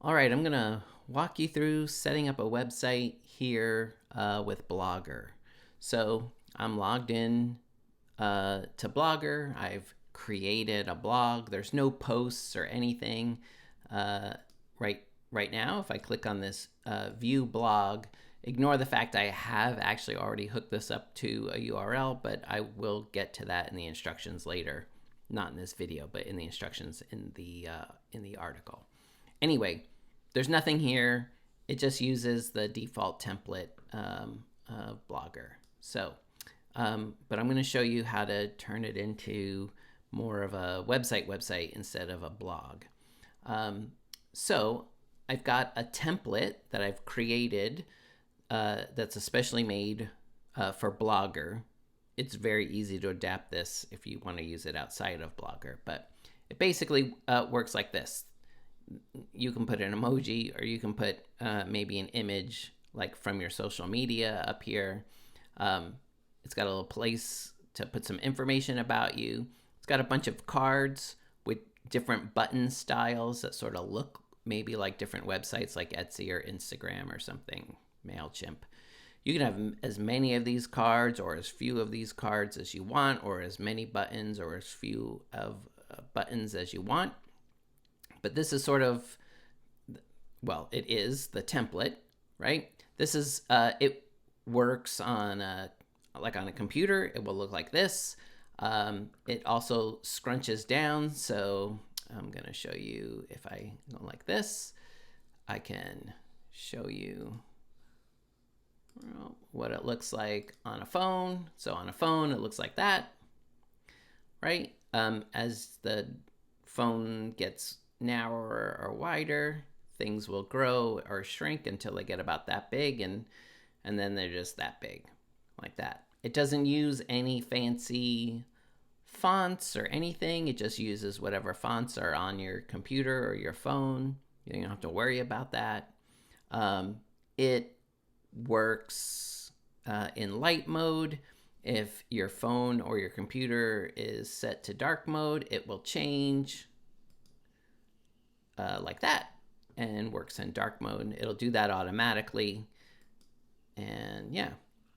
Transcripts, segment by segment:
All right, I'm going to walk you through setting up a website here with Blogger. So I'm logged in to Blogger. I've created a blog. There's no posts or anything uh, right now. If I click on this view blog, ignore the fact I have actually already hooked this up to a URL, but I will get to that in the instructions later. Not in this video, but in the instructions in the article. Anyway, there's nothing here. It just uses the default template of Blogger. So, but I'm going to show you how to turn it into more of a website instead of a blog. So I've got a template that I've created that's especially made for Blogger. It's very easy to adapt this if you want to use it outside of Blogger, but it basically works like this. You can put an emoji, or you can put maybe an image like from your social media up here. It's got a little place to put some information about you. It's got a bunch of cards with different button styles that sort of look maybe like different websites like Etsy or Instagram or something, MailChimp. You can have as many of these cards or as few of these cards as you want, or as many buttons or as few of buttons as you want. But this is sort of, well, it is the template, right? This is, it works on like on a computer. It will look like this. It also scrunches down. So I'm going to show you, if I go like this, I can show you what it looks like on a phone. So on a phone, it looks like that, right? As the phone gets narrower or wider, things will grow or shrink until they get about that big, and then they're just that big, like that. It doesn't use any fancy fonts or anything. It just uses whatever fonts are on your computer or your phone. You don't have to worry about that. It works in light mode. If your phone or your computer is set to dark mode, it will change like that and works in dark mode. It'll do that automatically. And yeah,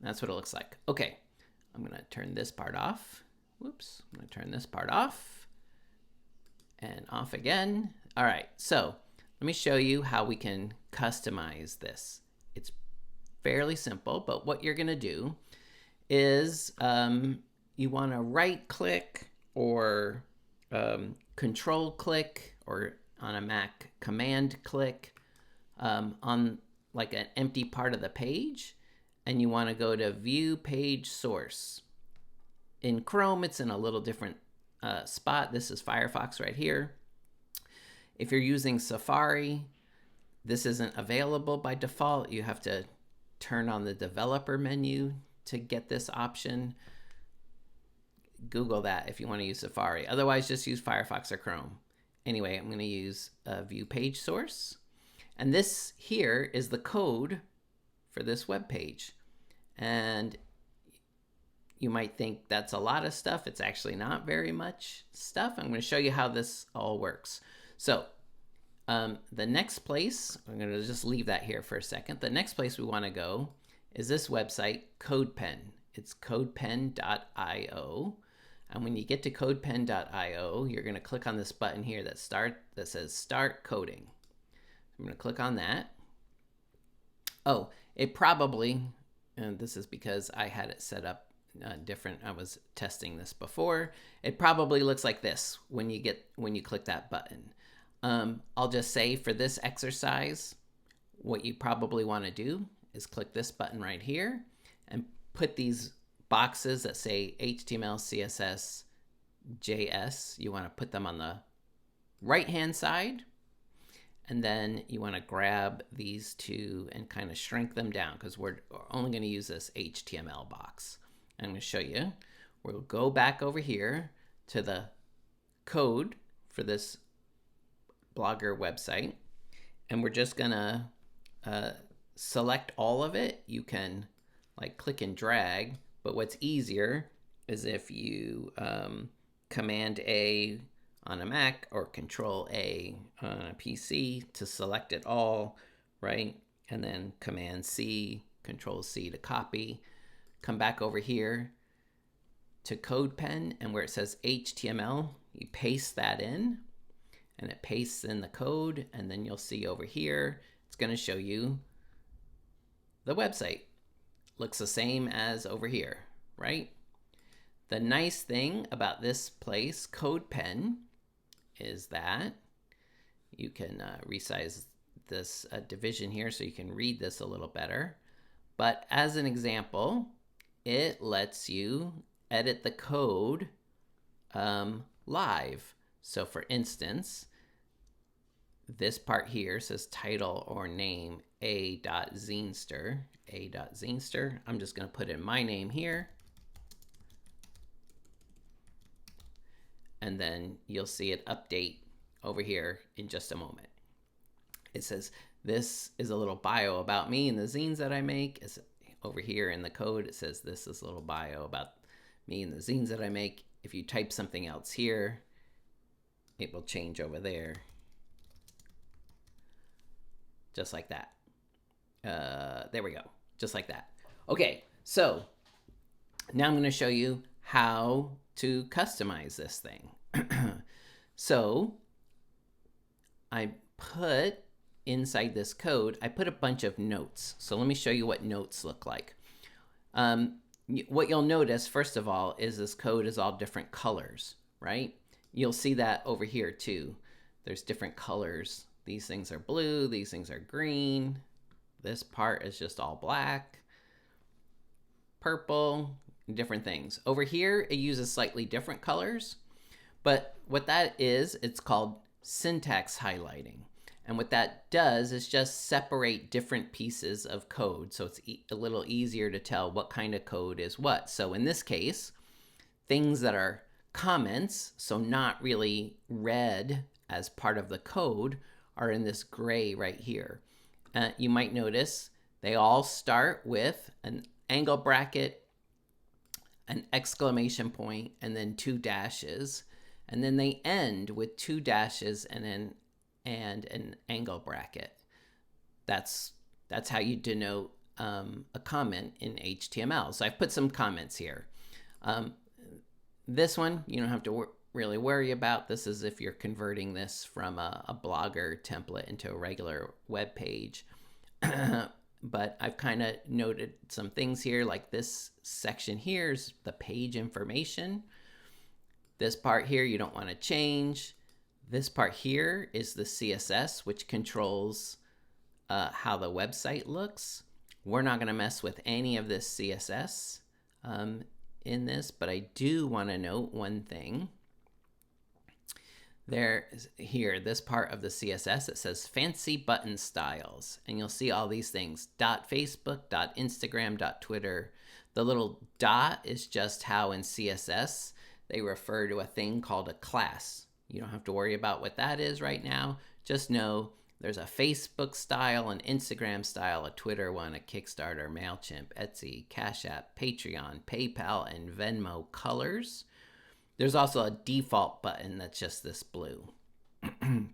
that's what it looks like. Okay, I'm going to turn this part off. Whoops, I'm going to turn this part off and off again. All right, so let me show you how we can customize this. It's fairly simple, but what you're going to do is you want to right click or control click, or on a Mac command click on like an empty part of the page, and you want to go to view page source. In Chrome, it's in a little different spot. This is Firefox right here. If you're using Safari, this isn't available by default. You have to turn on the developer menu to get this option. Google that if you want to use Safari. Otherwise, just use Firefox or Chrome. Anyway, I'm going to use view page source. And this here is the code for this web page. And you might think that's a lot of stuff. It's actually not very much stuff. I'm going to show you how this all works. So the next place, I'm going to just leave that here for a second. The next place we want to go is this website, CodePen. It's codepen.io. And when you get to codepen.io, you're going to click on this button here that says Start Coding. I'm going to click on that. Oh, it probably, and this is because I had it set up different. I was testing this before. It probably looks like this when you click that button. I'll just say for this exercise, what you probably want to do is click this button right here and put these boxes that say HTML, CSS, JS. You want to put them on the right-hand side, and then you want to grab these two and kind of shrink them down, because we're only going to use this HTML box. I'm going to show you. We'll go back over here to the code for this Blogger website, and we're just going to select all of it. You can like click and drag, but what's easier is if you Command A on a Mac, or Control A on a PC to select it all, right? And then Command C, Control C to copy. Come back over here to CodePen, and where it says HTML, you paste that in, and it pastes in the code, and then you'll see over here, it's going to show you the website. Looks the same as over here, right? The nice thing about this place, CodePen, is that you can resize this division here so you can read this a little better. But as an example, it lets you edit the code live. So for instance, this part here says title or name a.zinester. I'm just going to put in my name here. And then you'll see it update over here in just a moment. It says, this is a little bio about me and the zines that I make. It's over here in the code, it says this is a little bio about me and the zines that I make. If you type something else here, it will change over there. Just like that. There we go. Just like that. Okay, so now I'm going to show you how to customize this thing. So I put inside this code, I put a bunch of notes. So let me show you what notes look like. What you'll notice, first of all, is this code is all different colors, right? You'll see that over here too. There's different colors. These things are blue, these things are green. This part is just all black, purple, different things. Over here, it uses slightly different colors, but what that is, it's called syntax highlighting. And what that does is just separate different pieces of code, so it's a little easier to tell what kind of code is what. So in this case, things that are comments, so not really read as part of the code, are in this gray right here. You might notice they all start with an angle bracket, an exclamation point, and then 2 dashes. And then they end with 2 dashes and an angle bracket. That's how you denote a comment in HTML. So I've put some comments here. This one, you don't have to really worry about. This is if you're converting this from a Blogger template into a regular web page. But I've kind of noted some things here, like this section here is the page information. This part here you don't want to change. This part here is the CSS, which controls how the website looks. We're not going to mess with any of this CSS in this, but I do want to note one thing. Here, this part of the CSS, it says fancy button styles, and you'll see all these things, .facebook, .instagram, .twitter. The little dot is just how in CSS they refer to a thing called a class. You don't have to worry about what that is right now. Just know there's a Facebook style, an Instagram style, a Twitter one, a Kickstarter, MailChimp, Etsy, Cash App, Patreon, PayPal, and Venmo colors. There's also a default button that's just this blue. And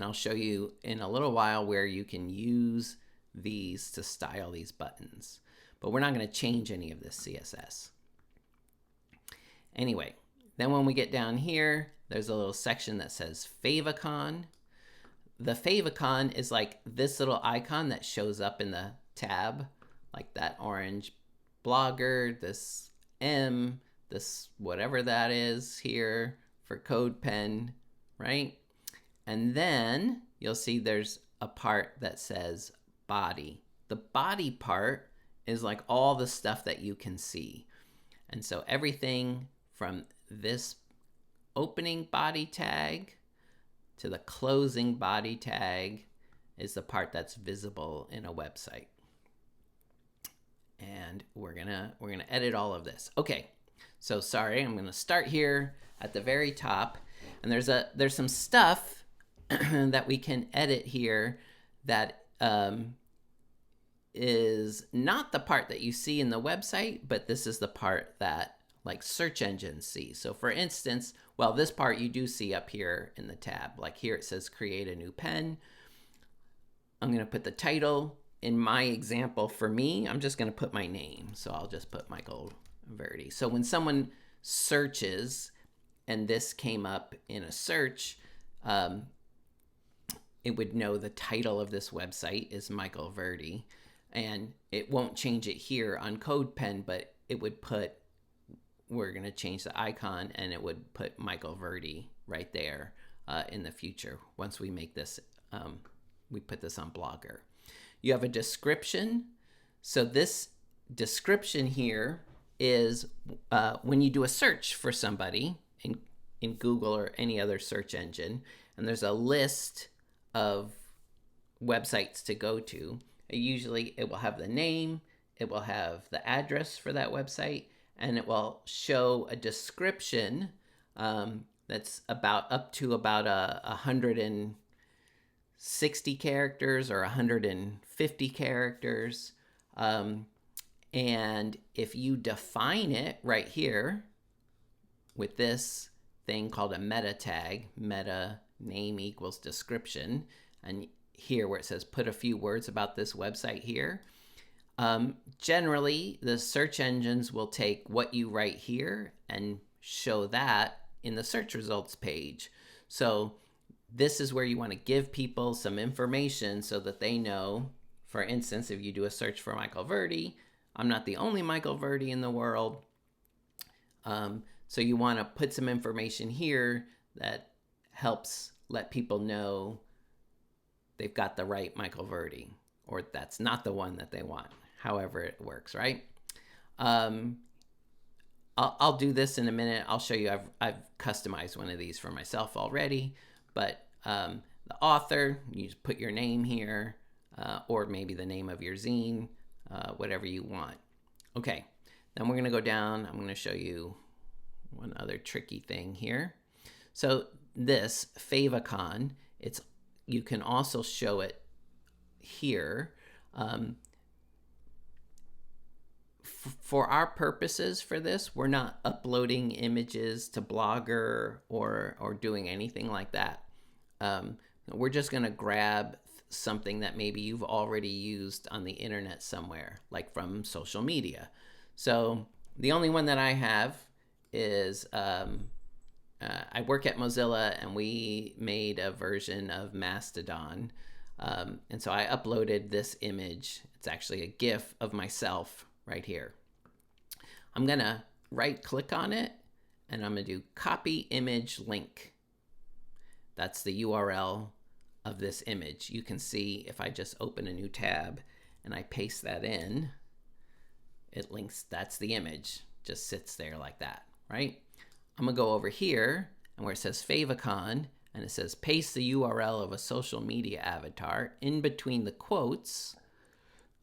I'll show you in a little while where you can use these to style these buttons. But we're not going to change any of this CSS. Anyway, then when we get down here, there's a little section that says favicon. The favicon is like this little icon that shows up in the tab, like that orange blogger, this M, this whatever that is here for CodePen, right? And then you'll see there's a part that says body. The body part is like all the stuff that you can see. And so everything from this opening body tag to the closing body tag is the part that's visible in a website. And we're gonna edit all of this. Okay. So sorry, I'm going to start here at the very top, and there's some stuff that we can edit here that is not the part that you see in the website, but this is the part that like search engines see. So for instance, well, this part you do see up here in the tab. Like here it says create a new pen. I'm going to put the title. In my example, for me, I'm just going to put my name. So I'll just put Michael Verdi. So when someone searches and this came up in a search, it would know the title of this website is Michael Verdi. And it won't change it here on CodePen, but it would put, we're going to change the icon, and it would put Michael Verdi right there in the future once we make this, we put this on Blogger. You have a description. So this description here is when you do a search for somebody in Google or any other search engine, and there's a list of websites to go to. Usually it will have the name, it will have the address for that website, and it will show a description that's up to about 160 characters or 150 characters. And if you define it right here with this thing called a meta tag, meta name equals description, and here where it says put a few words about this website here, generally the search engines will take what you write here and show that in the search results page. So this is where you want to give people some information so that they know, for instance, if you do a search for Michael Verdi, I'm not the only Michael Verdi in the world. So you want to put some information here that helps let people know they've got the right Michael Verdi, or that's not the one that they want, however it works, right? I'll do this in a minute. I'll show you. I've customized one of these for myself already, but the author, you just put your name here, or maybe the name of your zine, whatever you want. Okay, then we're going to go down. I'm going to show you one other tricky thing here. So this favicon, you can also show it here. For our purposes for this, we're not uploading images to Blogger or doing anything like that. We're just going to grab something that maybe you've already used on the internet somewhere, like from social media. So the only one that I have is I work at Mozilla, and we made a version of Mastodon. And so I uploaded this image. It's actually a GIF of myself right here. I'm going to right click on it, and I'm going to do copy image link. That's the URL of this image. You can see if I just open a new tab and I paste that in, it links, that's the image, just sits there like that, right? I'm gonna go over here, and where it says favicon, and it says paste the URL of a social media avatar in between the quotes.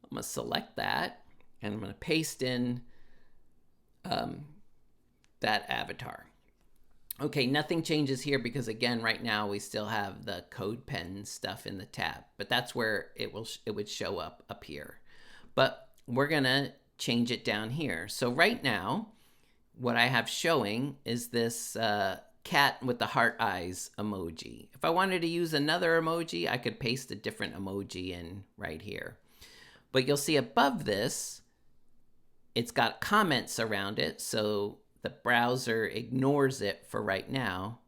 I'm gonna select that, and I'm gonna paste in that avatar. Okay, nothing changes here because again, right now we still have the CodePen stuff in the tab, but that's where it would show up here. But we're gonna change it down here. So right now, what I have showing is this cat with the heart eyes emoji. If I wanted to use another emoji, I could paste a different emoji in right here. But you'll see above this, it's got comments around it, so the browser ignores it for right now.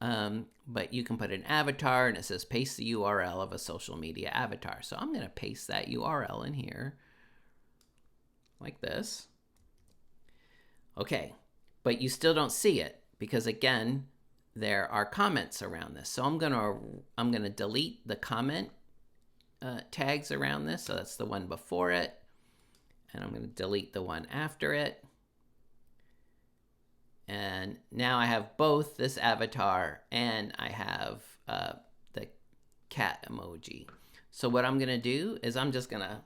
But you can put an avatar, and it says paste the URL of a social media avatar. So I'm going to paste that URL in here like this. Okay, but you still don't see it because again, there are comments around this. So I'm gonna delete the comment tags around this. So that's the one before it, and I'm gonna delete the one after it. And now I have both this avatar and I have the cat emoji. So what I'm gonna do is I'm just gonna,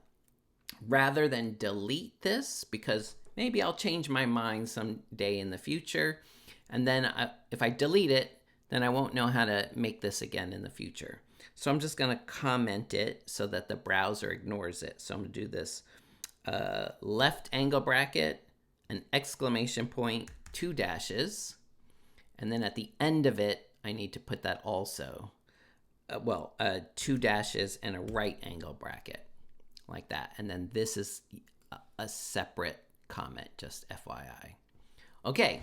rather than delete this, because maybe I'll change my mind someday in the future, and then if I delete it, then I won't know how to make this again in the future. So I'm just going to comment it so that the browser ignores it. So I'm going to do this left angle bracket, an exclamation point, 2 dashes, and then at the end of it, I need to put that also. 2 dashes and a right angle bracket, like that. And then this is a separate comment, just FYI. Okay,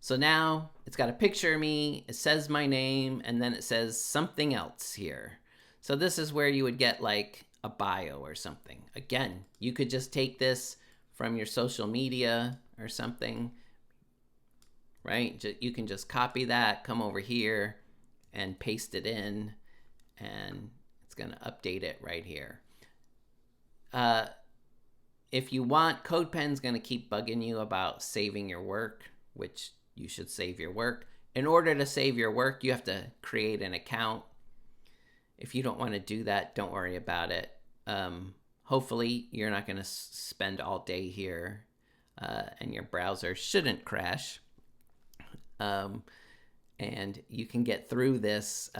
so now it's got a picture of me, it says my name, and then it says something else here. So this is where you would get like a bio or something. Again, you could just take this from your social media or something, right? You can just copy that, come over here and paste it in, and it's going to update it right here. If you want, CodePen's going to keep bugging you about saving your work, which you should save your work. In order to save your work, you have to create an account. If you don't want to do that, don't worry about it. Hopefully, you're not going to spend all day here, and your browser shouldn't crash. And you can get through this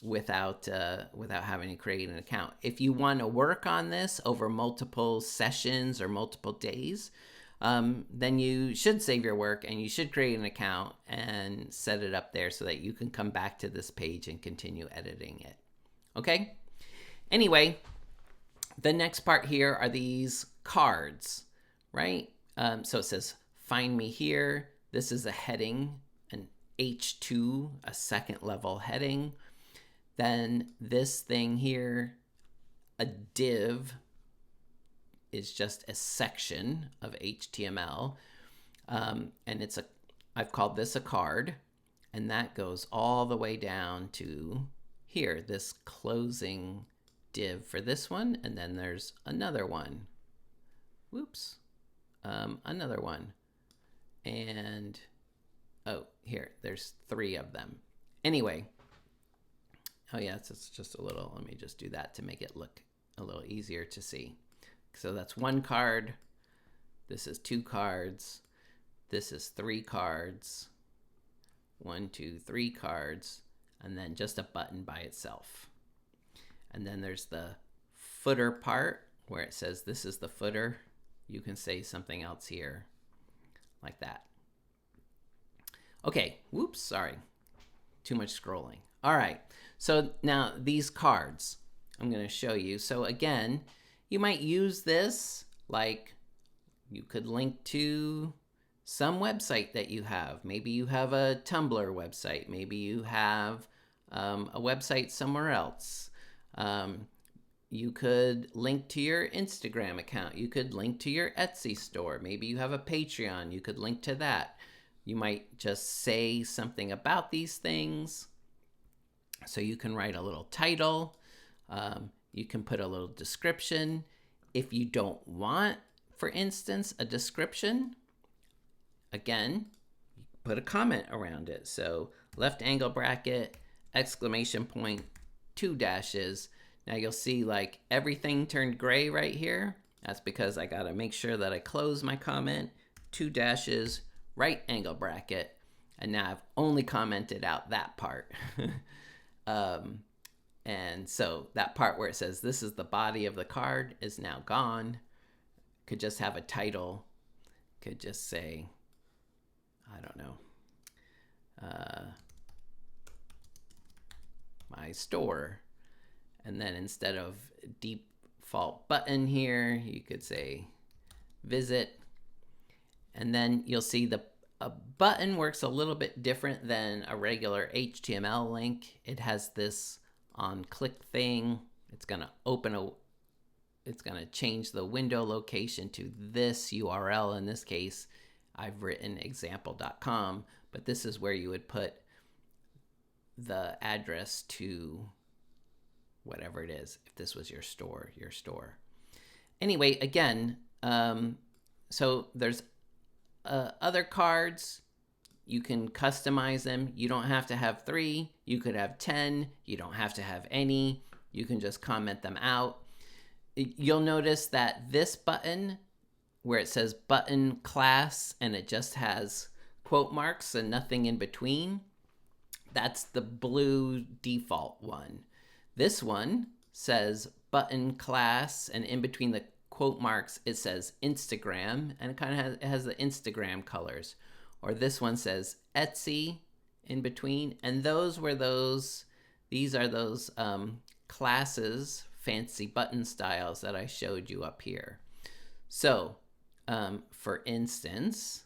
without having to create an account. If you want to work on this over multiple sessions or multiple days, then you should save your work and you should create an account and set it up there so that you can come back to this page and continue editing it. Okay? Anyway, the next part here are these cards, right? So it says, find me here. This is a heading, an H2, a second level heading. Then this thing here, a div, is just a section of HTML. And I've called this a card. And that goes all the way down to here, this closing div for this one. And then there's another one. Whoops. Another one. And, oh, here, there's 3 of them. Anyway, oh yeah, it's just a little, let me just do that to make it look a little easier to see. So that's 1 card. This is 2 cards. This is 3 cards. 1, 2, 3 cards. And then just a button by itself. And then there's the footer part where it says this is the footer. You can say something else here like that. Okay, whoops, sorry. Too much scrolling. All right, so now these cards I'm going to show you. So again, you might use this, like you could link to some website that you have. Maybe you have a Tumblr website. Maybe you have a website somewhere else. You could link to your Instagram account. You could link to your Etsy store. Maybe you have a Patreon. You could link to that. You might just say something about these things. So you can write a little title. You can put a little description. If you don't want, for instance, a description, again, put a comment around it. So left angle bracket, exclamation point, 2 dashes. Now you'll see like everything turned gray right here. That's because I gotta make sure that I close my comment, 2 dashes, right angle bracket, and now I've only commented out that part. And so that part where it says this is the body of the card is now gone. Could just have a title. Could just say, I don't know, my store. And then instead of default button here, you could say visit. And then you'll see a button works a little bit different than a regular HTML link. It has this on click thing. It's going to it's going to change the window location to this URL. In this case, I've written example.com, but this is where you would put the address to whatever it is, if this was your store. Anyway, again, so there's other cards. You can customize them. You don't have to have 3. You could have 10. You don't have to have any. You can just comment them out. You'll notice that this button, where it says button class, and it just has quote marks and nothing in between, that's the blue default one. This one says button class, and in between the quote marks, it says Instagram, and it has the Instagram colors. Or this one says Etsy in between, and these are those classes, fancy button styles that I showed you up here. So, for instance,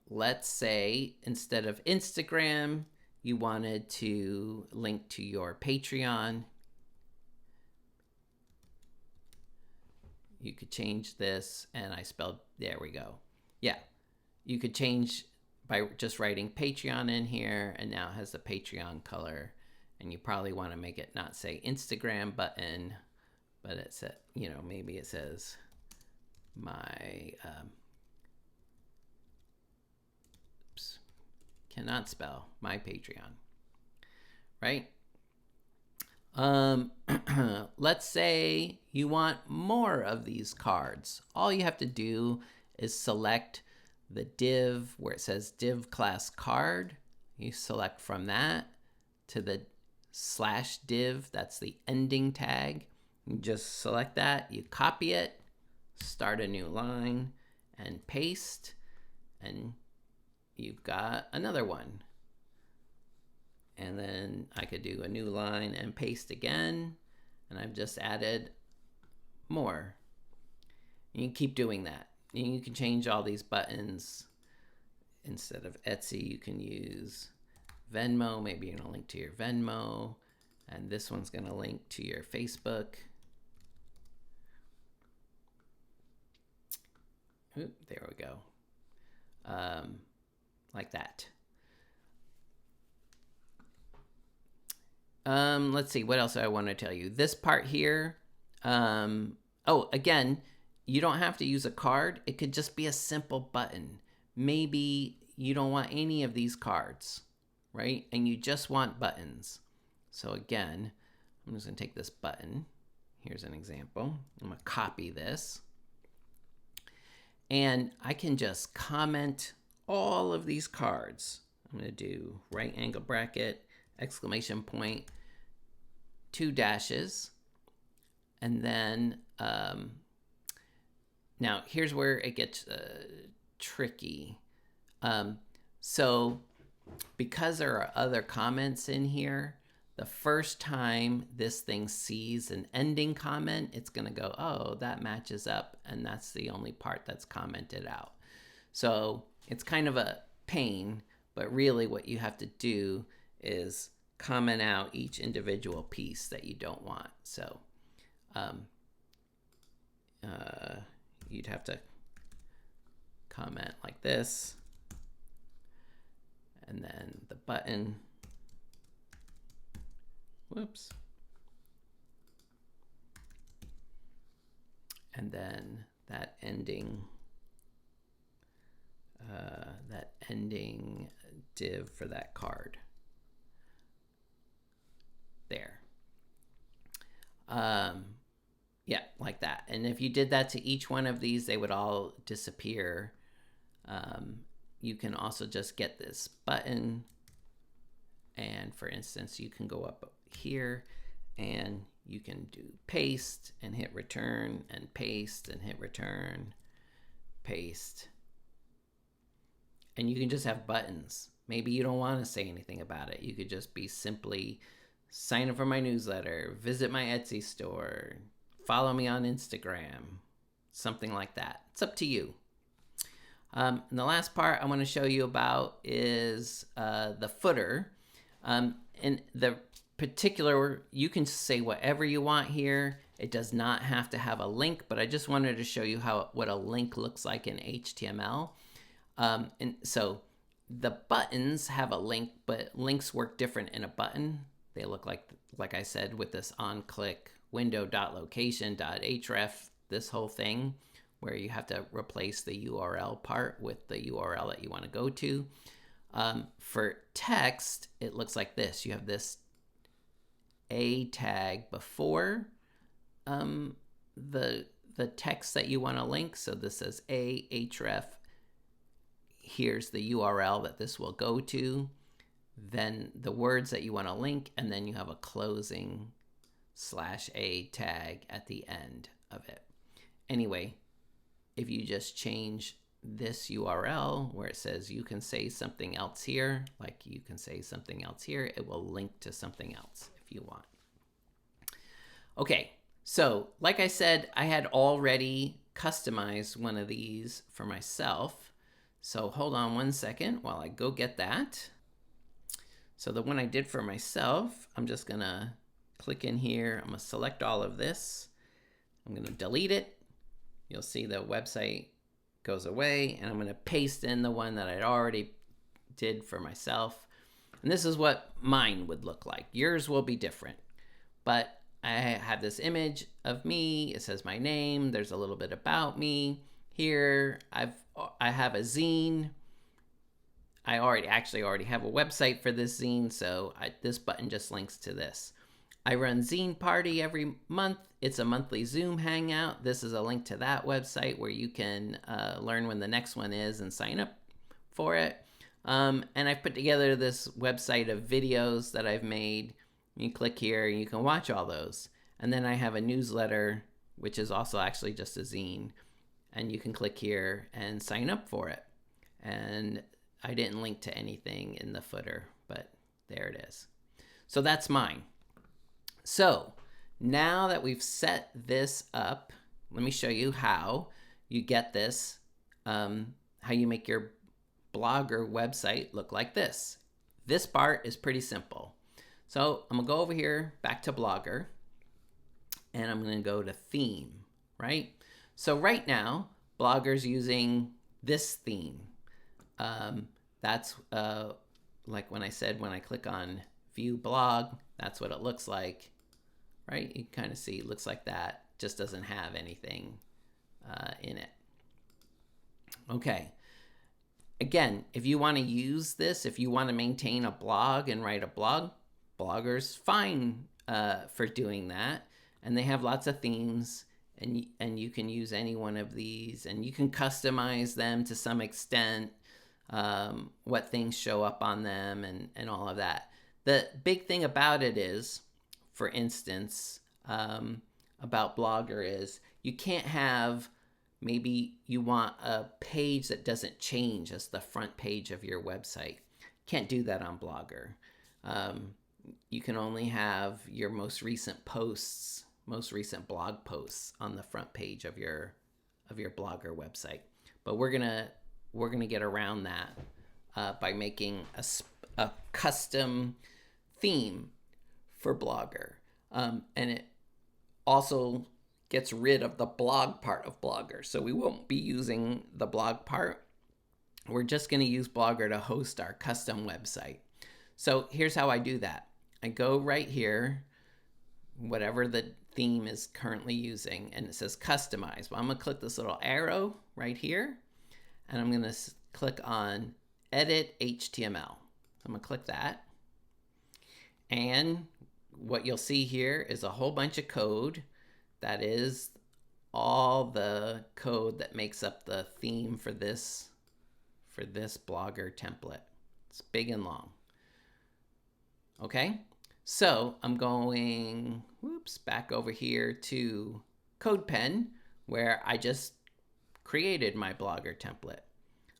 let's say instead of Instagram, you wanted to link to your Patreon. You could change this, and I spelled, there we go. Yeah, you could change by just writing Patreon in here, and now it has the Patreon color. And you probably want to make it not say Instagram button, but it said, maybe it says my, cannot spell, my Patreon, right? Let's say you want more of these cards. All you have to do is select the div where it says div class card. You select from that to the /div, that's the ending tag. You just select that, you copy it, start a new line, and paste, and you've got another one. And then I could do a new line and paste again, and I've just added more. And you keep doing that. And you can change all these buttons. Instead of Etsy, you can use Venmo. Maybe you're gonna link to your Venmo, and this one's gonna link to your Facebook. Oop, there we go. Like that. Let's see, what else I want to tell you. This part here, again, you don't have to use a card. It could just be a simple button. Maybe you don't want any of these cards, right? And you just want buttons. So again, I'm just gonna take this button. Here's an example. I'm gonna copy this. And I can just comment all of these cards. I'm gonna do right angle bracket, exclamation point, 2 dashes, and then now here's where it gets tricky. So because there are other comments in here, the first time this thing sees an ending comment, it's gonna go, oh, that matches up, and that's the only part that's commented out. So it's kind of a pain, but really what you have to do is comment out each individual piece that you don't want. So you'd have to comment like this, and then the button, whoops, and then that ending div for that card. There. Yeah, like that. And if you did that to each one of these, they would all disappear. You can also just get this button, and for instance, you can go up here and you can do paste and hit return, and paste and hit return, paste. And you can just have buttons. Maybe you don't want to say anything about it. You could just be simply sign up for my newsletter, visit my Etsy store, follow me on Instagram, something like that. It's up to you. And the last part I want to show you about is the footer. In the particular, you can say whatever you want here. It does not have to have a link, but I just wanted to show you what a link looks like in HTML. And so the buttons have a link, but links work different in a button. They look like I said, with this on-click window.location.href, this whole thing, where you have to replace the URL part with the URL that you want to go to. For text, it looks like this. You have this A tag before the text that you want to link. So this says A href. Here's the URL that this will go to. Then the words that you want to link, and then you have a closing /a tag at the end of it. Anyway, if you just change this URL where it says you can say something else here, like you can say something else here, it will link to something else if you want. Okay, so like I said, I had already customized one of these for myself. So hold on one second while I go get that. So the one I did for myself, I'm just gonna click in here. I'm gonna select all of this. I'm gonna delete it. You'll see the website goes away, and I'm gonna paste in the one that I'd already did for myself. And this is what mine would look like. Yours will be different, but I have this image of me. It says my name. There's a little bit about me here. I have a zine. I already have a website for this zine, so this button just links to this. I run Zine Party every month. It's a monthly Zoom hangout. This is a link to that website where you can learn when the next one is and sign up for it. And I've put together this website of videos that I've made. You click here and you can watch all those. And then I have a newsletter, which is also actually just a zine. And you can click here and sign up for it. And I didn't link to anything in the footer, but there it is. So that's mine. So now that we've set this up, let me show you how you get this, how you make your Blogger website look like this. This part is pretty simple. So I'm gonna go over here, back to Blogger, and I'm gonna go to theme, right? So right now, Blogger's using this theme. That's like when I said, when I click on view blog, that's what it looks like, right? You kind of see it looks like that, just doesn't have anything in it. Okay. Again, if you want to use this, if you want to maintain a blog and write a blog, Blogger's fine for doing that. And they have lots of themes, and you can use any one of these, and you can customize them to some extent, what things show up on them and all of that. The big thing about it is, for instance, about Blogger is you can't have, maybe you want a page that doesn't change as the front page of your website. Can't do that on Blogger. You can only have your most recent posts, most recent blog posts on the front page of your Blogger website. But we're gonna get around that by making a custom theme for Blogger, and it also gets rid of the blog part of Blogger. So we won't be using the blog part. We're just going to use Blogger to host our custom website. So here's how I do that. I go right here, whatever the theme is currently using, and it says customize. Well, I'm going to click this little arrow right here, and I'm going to click on edit HTML. I'm going to click that. And what you'll see here is a whole bunch of code. That is all the code that makes up the theme for this Blogger template. It's big and long. Okay, so I'm going, back over here to CodePen, where I just created my Blogger template.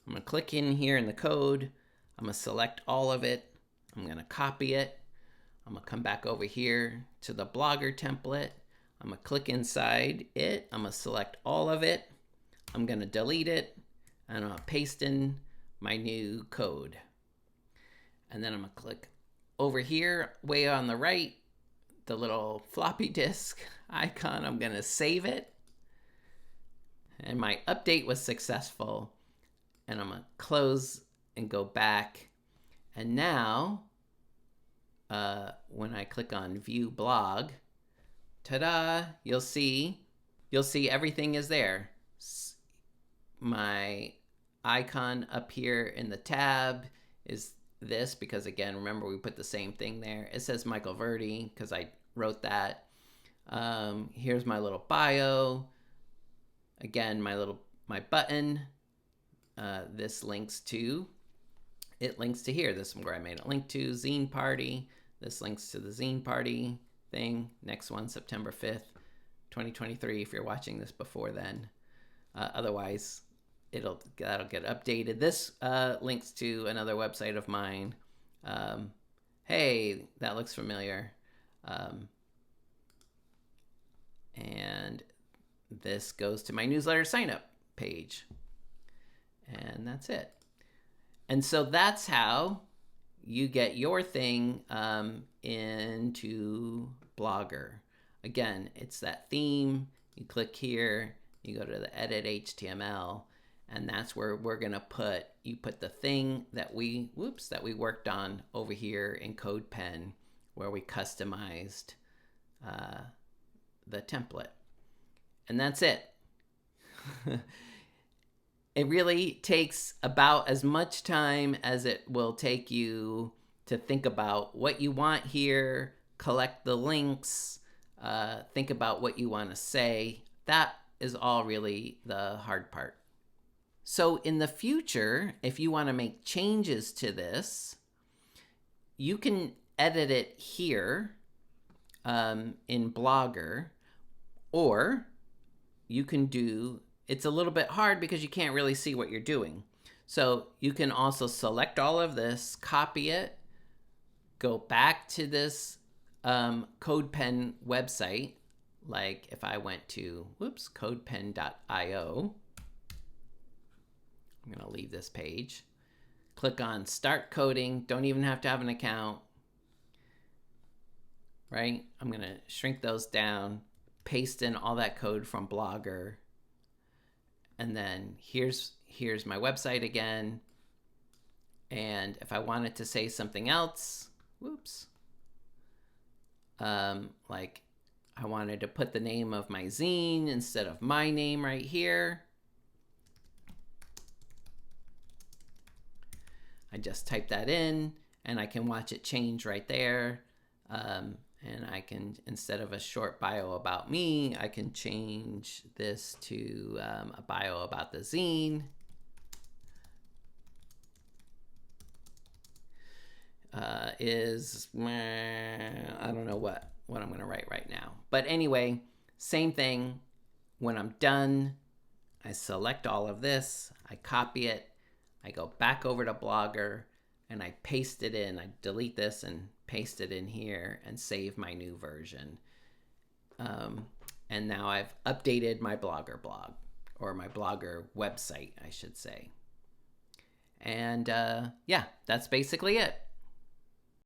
I'm gonna click in here in the code. I'm gonna select all of it. I'm gonna copy it. I'm gonna come back over here to the Blogger template. I'm gonna click inside it. I'm gonna select all of it. I'm gonna delete it, and I'm gonna paste in my new code. And then I'm gonna click over here, way on the right, the little floppy disk icon. I'm gonna save it. And my update was successful. And I'm gonna close and go back. And now, when I click on view blog, ta-da, you'll see everything is there. My icon up here in the tab is this, because again, remember we put the same thing there. It says Michael Verdi because I wrote that. Here's my little bio. Again, my button. This links to here. This is where I made it link to Zine Party. This links to the Zine Party thing. Next one, September 5th, 2023, if you're watching this before then. Otherwise, that'll get updated. This links to another website of mine. Hey, that looks familiar. And this goes to my newsletter sign up page. And that's it. And so that's how you get your thing into Blogger. Again, it's that theme. You click here, you go to the edit HTML, and that's where we're gonna put the thing that we worked on over here in CodePen, where we customized the template. And that's it. It really takes about as much time as it will take you to think about what you want here, collect the links, think about what you want to say. That is all really the hard part. So in the future, if you want to make changes to this, you can edit it here in Blogger, or you can do, it's a little bit hard because you can't really see what you're doing. So you can also select all of this, copy it, go back to this CodePen website. Like if I went to, codepen.io, I'm gonna leave this page. Click on Start Coding, don't even have to have an account, right? I'm gonna shrink those down, paste in all that code from Blogger, and then here's my website again. And if I wanted to say something else, like I wanted to put the name of my zine instead of my name right here, I just type that in and I can watch it change right there. And I can, instead of a short bio about me, I can change this to a bio about the zine. I don't know what I'm going to write right now. But anyway, same thing. When I'm done, I select all of this, I copy it, I go back over to Blogger, and I paste it in. I delete this and paste it in here and save my new version. And now I've updated my Blogger blog, or my Blogger website, I should say. And yeah, that's basically it.